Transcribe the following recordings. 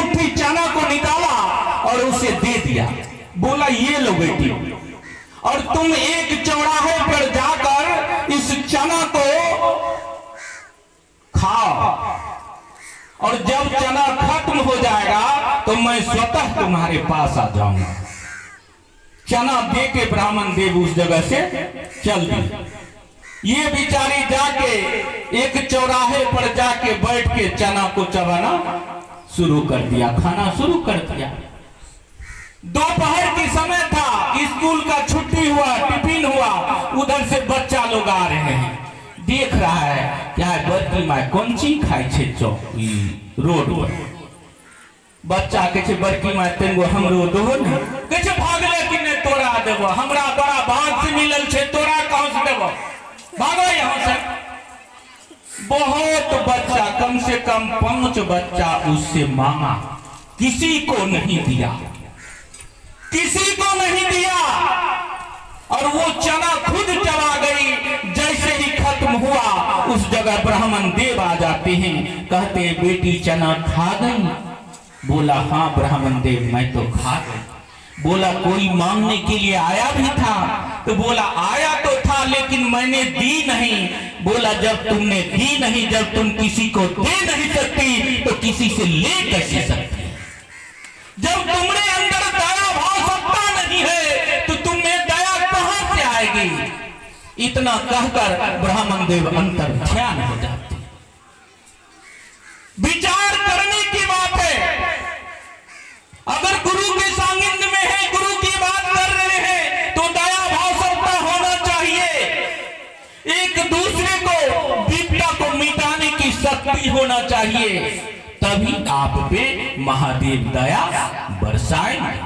मुट्ठी चना को निकाला और उसे दे दिया। बोला ये लो बेटी, और तुम एक चौराहे पर जाकर इस चना को खाओ, और जब चना खत्म हो जाएगा तो मैं स्वतः तुम्हारे पास आ जाऊंगा। चना दे के ब्राह्मण देव उस जगह से चल दी। ये बेचारी जाके एक चौराहे पर जाके बैठ के चना को चबाना शुरू कर दिया, खाना शुरू कर दिया। दोपहर की समय था, स्कूल का छुट्टी हुआ, टिफिन हुआ, उधर से बच्चा लोग आ रहे हैं, देख रहा है क्या है बड़की माय कौन चीज खाई छे रोड पर। बच्चा कहे छे बड़की माय तेंगो हमरो दोहो न, कहे छे भागले कि ने तोरा देबो, हमरा बड़ा भाग से मिलल छे, तोरा कहां से देबो, भागो यहां से। बहुत बच्चा, कम से कम 5 बच्चा उससे मांगा, किसी को नहीं दिया, किसी को नहीं दिया, और वो चना खुद चला गई। जैसे ही खत्म हुआ उस जगह ब्राह्मण देव आ जाते हैं, कहते हैं बेटी चना खा गई? बोला हाँ ब्राह्मण देव मैं तो खा गई। बोला कोई मांगने के लिए आया भी था? तो बोला आया तो था लेकिन मैंने दी नहीं। बोला जब तुमने दी नहीं, जब तुम किसी को दे नहीं सकती तो किसी से ले कैसे सकती? जब तुम्हारे अंदर दया भाव सत्ता नहीं है तो तुम्हें दया कहां से आएगी? इतना कहकर ब्राह्मण देव अंतर ध्यान हो जाते। विचार करने की बात है। अगर गुरु के सानिध्य में है, गुरु की बात कर रहे हैं तो दया भाव सत्ता होना चाहिए। एक दूसरे को विपदा को मिटाने की शक्ति होना चाहिए, तभी आप पे महादेव दया बरसाएंगे।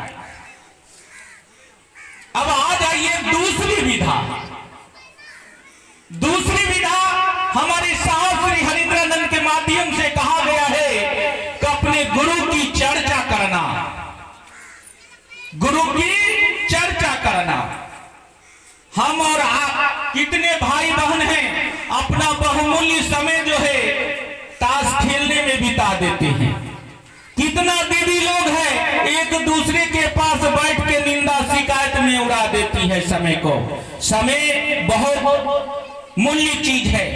अब आ जाइए दूसरी विधा। दूसरी विधा हमारे साहब श्री हरिंद्रानंद के माध्यम से कहा गया है कि अपने गुरु की चर्चा करना, गुरु की चर्चा करना। हम और आप कितने भाई बहन हैं, अपना बहुमूल्य समय जो है ताश खेलने में बिता देते हैं। कितना दीदी लोग हैं एक दूसरे के पास बैठ के निंदा शिकायत में उड़ा देती है समय को। समय बहुत मूल्य चीज है।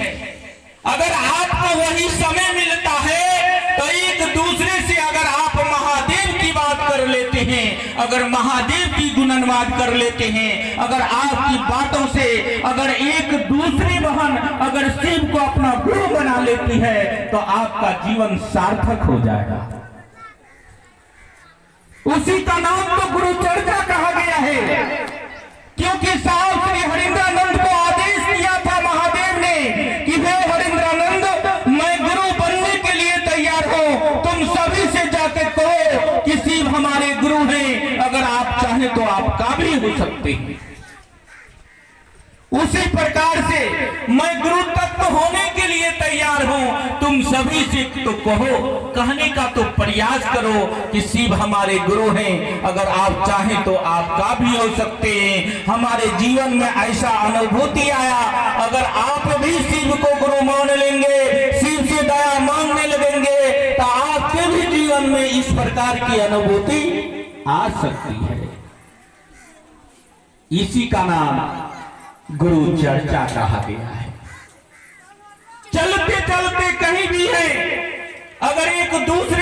अगर आपको वही समय मिलता है तो एक दूसरे से अगर आप महादेव की बात कर लेते हैं, अगर महादेव की गुणगान कर लेते हैं, अगर आपकी बातों से अगर एक दूसरी बहन अगर शिव को अपना गुरु बना लेती है तो आपका जीवन सार्थक हो जाएगा। उसी का नाम तो गुरु चर्चा कहा गया है, क्योंकि साहब श्री हरिंद्रानंद को आदेश दिया था महादेव ने कि वे हरिंद्रानंद मैं गुरु बनने के लिए तैयार हूं, तुम सभी से जाके कहो कि शिव हमारे गुरु हैं, अगर आप चाहें तो आपका भी हो सकते हैं। उसी प्रकार से मैं गुरु तत्व होने के लिए तैयार हूं, तुम सभी से तो कहो, कहने का तो प्रयास करो कि शिव हमारे गुरु हैं, अगर आप चाहें तो आपका भी हो सकते हैं। हमारे जीवन में ऐसा अनुभूति आया, अगर आप भी शिव को गुरु मान लेंगे, शिव से दया मांगने लगेंगे तो आपके भी जीवन में इस प्रकार की अनुभूति आ सकती है। इसी का नाम गुरु चर्चा कहा गया है। चलते चलते कहीं भी है, अगर एक दूसरे